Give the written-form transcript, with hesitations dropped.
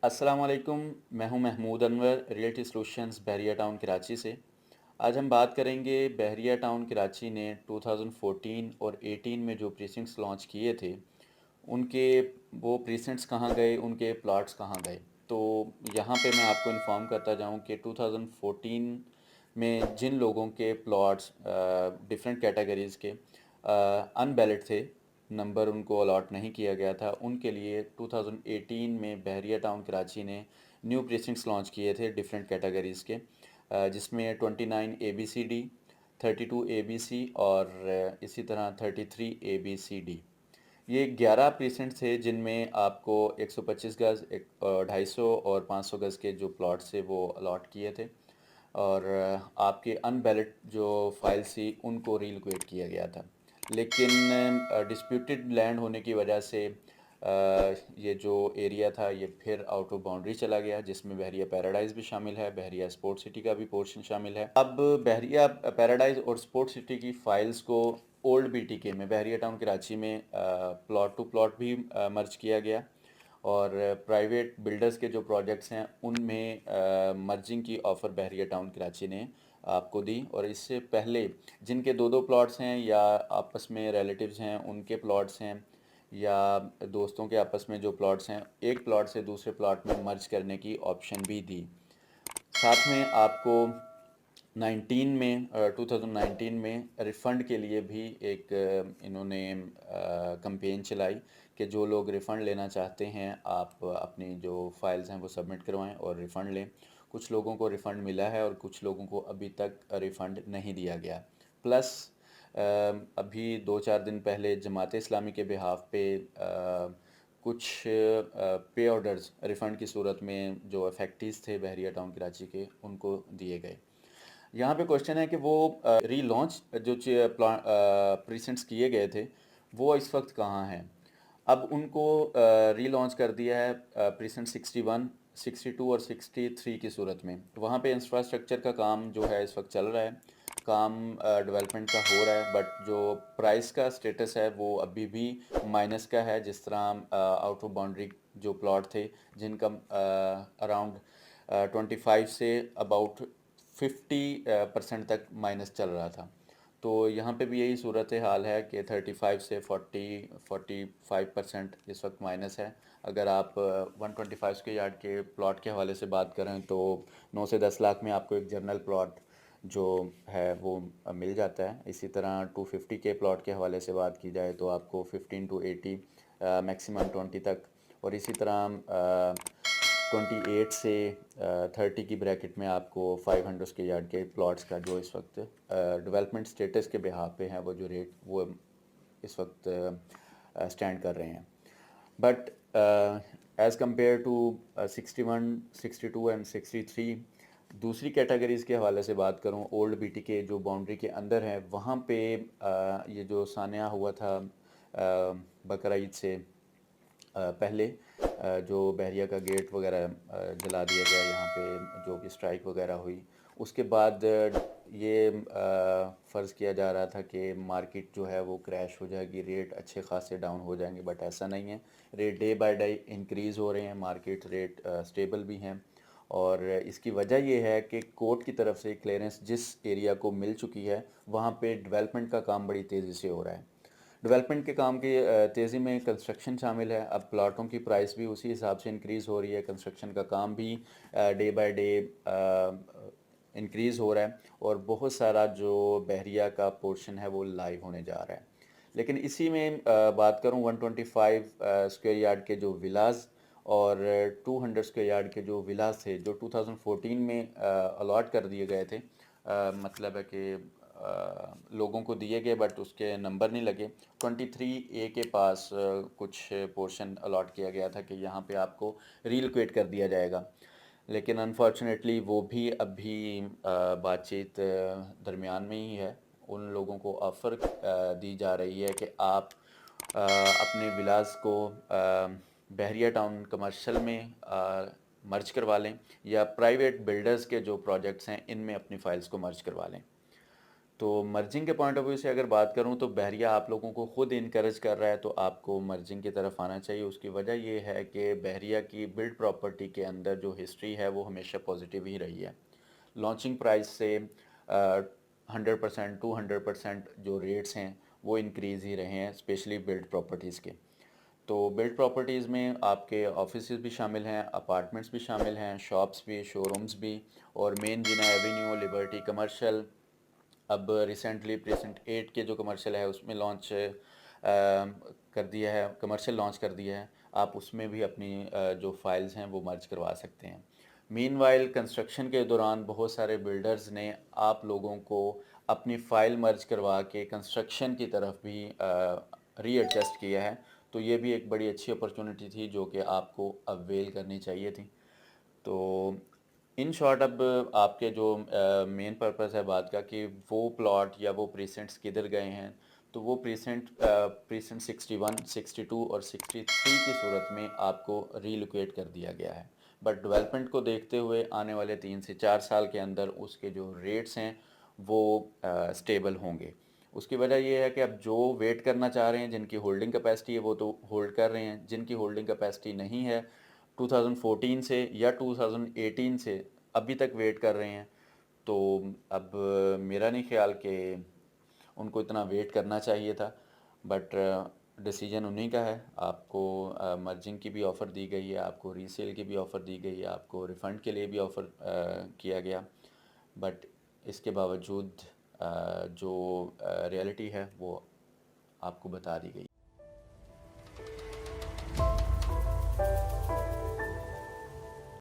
अस्सलाम वालेकुम। मैं हूं महमूद अनवर, रियल्टी सॉल्यूशंस बहरिया टाउन कराची से। आज हम बात करेंगे बहरिया टाउन कराची ने 2014 और 18 में जो प्रीसिंक्ट्स लॉन्च किए थे, उनके वो प्रीसिंक्ट्स कहाँ गए, उनके प्लॉट्स कहाँ गए। तो यहाँ पे मैं आपको इन्फॉर्म करता जाऊँ कि 2014 में जिन लोगों के प्लॉट्स डिफरेंट कैटेगरीज़ के अनबैलेट थे, नंबर उनको अलॉट नहीं किया गया था, उनके लिए 2018 में बहरिया टाउन कराची ने न्यू प्रीसिंक्ट्स लॉन्च किए थे डिफरेंट कैटेगरीज़ के, जिसमें 29 ABCD, 32 ABC और इसी तरह 33 ABCD। ये 11 प्रीसेंट थे जिनमें आपको 125 गज़, 250 और 500 गज़ के जो प्लॉट्स थे वो अलॉट किए थे। और आपके अनबैलेट जो फाइल्स थी उनको रीलोकेट किया गया था। लेकिन डिस्प्यूटेड लैंड होने की वजह से ये जो एरिया था ये फिर आउट ऑफ बाउंड्री चला गया, जिसमें बहरिया पैराडाइज़ भी शामिल है, बहरिया स्पोर्ट सिटी का भी पोर्शन शामिल है। अब बहरिया पैराडाइज़ और स्पोर्ट सिटी की फ़ाइल्स को ओल्ड BTK में, बहरिया टाउन कराची में प्लॉट टू प्लॉट भी मर्ज किया गया। और प्राइवेट बिल्डर्स के जो प्रोजेक्ट्स हैं उनमें मर्जिंग की ऑफ़र बहरिया टाउन कराची ने आपको दी। और इससे पहले जिनके दो दो प्लॉट्स हैं या आपस में रिलेटिव्स हैं उनके प्लॉट्स हैं, या दोस्तों के आपस में जो प्लॉट्स हैं, एक प्लॉट से दूसरे प्लॉट में मर्ज करने की ऑप्शन भी दी। साथ में आपको 2019 में रिफ़ंड के लिए भी एक इन्होंने कैंपेन चलाई कि जो लोग रिफ़ंड लेना चाहते हैं आप अपनी जो फाइल्स हैं वो सबमिट करवाएं और रिफ़ंड लें। कुछ लोगों को रिफ़ंड मिला है और कुछ लोगों को अभी तक रिफ़ंड नहीं दिया गया। प्लस अभी 2-4 दिन पहले जमात इस्लामी के बिहाफ पे कुछ पे ऑर्डर्स रिफ़ंड की सूरत में जो अफेक्टीज़ थे बहरिया टाउन कराची के उनको दिए गए। यहाँ पे क्वेश्चन है कि वो रीलॉन्च जो प्रीसेंट्स किए गए थे वो इस वक्त कहाँ हैं। अब उनको रीलॉन्च कर दिया है प्रीसेंट 61, 62 और 63 की सूरत में। वहाँ पे इंफ्रास्ट्रक्चर का काम जो है इस वक्त चल रहा है, काम डेवलपमेंट का हो रहा है, बट जो प्राइस का स्टेटस है वो अभी भी माइनस का है। जिस तरह आउट ऑफ बाउंड्री जो प्लॉट थे जिनका अराउंड 25 से अबाउट 50% तक माइनस चल रहा था। तो यहाँ पे भी यही सूरत हाल है कि 35 से 45% इस वक्त माइनस है। अगर आप 125 स्क्वायर यार्ड के प्लॉट के हवाले से बात करें तो 9 से 10 लाख में आपको एक जनरल प्लॉट जो है वो मिल जाता है। इसी तरह 250 के प्लॉट के हवाले से बात की जाए तो आपको 15 to 80, मैक्सिमम 20 तक। और इसी तरह 28 से 30 की ब्रैकेट में आपको 500 के यार्ड के प्लॉट्स का जो इस वक्त डेवलपमेंट स्टेटस के बिहाफ पे हैं वो जो रेट वो इस वक्त स्टैंड कर रहे हैं। But as compare to 61, 62 and 63, दूसरी कैटेगरीज़ के हवाले से बात करूं, ओल्ड BTK जो बाउंड्री के अंदर है वहाँ पे ये जो सान्या हुआ था बकरा ईद से पहले, जो बहरिया का गेट वगैरह जला दिया गया, यहाँ पे जो भी स्ट्राइक वगैरह हुई, उसके बाद ये फ़र्ज़ किया जा रहा था कि मार्केट जो है वो क्रैश हो जाएगी, रेट अच्छे खासे डाउन हो जाएंगे, बट ऐसा नहीं है। Rate day by day increase हो रहे हैं, मार्केट रेट स्टेबल भी हैं। और इसकी वजह ये है कि कोर्ट की तरफ से क्लियरेंस जिस एरिया को मिल चुकी है वहाँ पे डेवलपमेंट का काम बड़ी तेज़ी से हो रहा है। डेवलपमेंट के काम की तेज़ी में कंस्ट्रक्शन शामिल है। अब प्लाटों की प्राइस भी उसी हिसाब से इंक्रीज़ हो रही है, कंस्ट्रक्शन का काम भी डे बाय डे इंक्रीज़ हो रहा है, और बहुत सारा जो बहरिया का पोर्शन है वो लाइव होने जा रहा है। लेकिन इसी में बात करूं 125 स्क्वायर यार्ड के जो विलाज और 200 स्क्वायर यार्ड के जो विलाज थे जो 2014 में अलॉट कर दिए गए थे, मतलब है कि लोगों को दिए गए बट उसके नंबर नहीं लगे। 23A के पास कुछ पोर्शन अलॉट किया गया था कि यहाँ पे आपको रीलोकेट कर दिया जाएगा, लेकिन अनफॉर्चुनेटली वो भी अभी बातचीत दरमियान में ही है। उन लोगों को ऑफ़र दी जा रही है कि आप अपने विलास को बहरिया टाउन कमर्शियल में मर्ज करवा लें, या प्राइवेट बिल्डर्स के जो प्रोजेक्ट्स हैं इनमें अपनी फ़ाइल्स को मर्ज करवा लें। تو مرجنگ کے پوائنٹ آف ویو سے اگر بات کروں تو بحریہ آپ لوگوں کو خود انکریج کر رہا ہے تو آپ کو مرجنگ کی طرف آنا چاہیے. اس کی وجہ یہ ہے کہ بحریہ کی بلڈ پراپرٹی کے اندر جو ہسٹری ہے وہ ہمیشہ پازیٹیو ہی رہی ہے. لانچنگ پرائس سے 100%, 200% جو ریٹس ہیں وہ انکریز ہی رہے ہیں اسپیشلی بلڈ پراپرٹیز کے. تو بلڈ پراپرٹیز میں آپ کے آفیسز بھی شامل ہیں, اپارٹمنٹس بھی شامل ہیں, شاپس بھی, شو رومز بھی, اور مین جینا ایونیو, لبرٹی کمرشل. اب ریسنٹلی پریسنٹ 8 کے جو کمرشل ہے اس میں لانچ کر دیا ہے, کمرشل لانچ کر دیا ہے. آپ اس میں بھی اپنی جو فائلز ہیں وہ مرج کروا سکتے ہیں. مین وائل کنسٹرکشن کے دوران بہت سارے بلڈرز نے آپ لوگوں کو اپنی فائل مرج کروا کے کنسٹرکشن کی طرف بھی ری ایڈجسٹ کیا ہے. تو یہ بھی ایک بڑی اچھی اپرچونٹی تھی جو کہ آپ کو اویل کرنی چاہیے تھی. تو ان شارٹ اب آپ کے جو مین پرپس ہے بات کا کہ وہ پلاٹ یا وہ پریسنٹس کدھر گئے ہیں, تو وہ پریسنٹ 61, 62 اور 63 کی صورت میں آپ کو ری لوکیٹ کر دیا گیا ہے. بٹ ڈیولپمنٹ کو دیکھتے ہوئے آنے والے 3 سے 4 سال کے اندر اس کے جو ریٹس ہیں وہ سٹیبل ہوں گے. اس کی وجہ یہ ہے کہ اب جو ویٹ کرنا چاہ رہے ہیں, جن کی ہولڈنگ کیپیسٹی ہے وہ تو ہولڈ کر رہے ہیں, جن کی ہولڈنگ کیپیسٹی نہیں ہے 2014 سے یا 2018 سے ابھی تک ویٹ کر رہے ہیں, تو اب میرا نہیں خیال کہ ان کو اتنا ویٹ کرنا چاہیے تھا. بٹ ڈیسیجن انہیں کا ہے. آپ کو مرجنگ کی بھی آفر دی گئی ہے, آپ کو ریسیل کی بھی آفر دی گئی ہے, آپ کو ریفنڈ کے لیے بھی آفر کیا گیا. بٹ اس کے باوجود جو ریئلٹی ہے وہ آپ کو بتا دی گئی.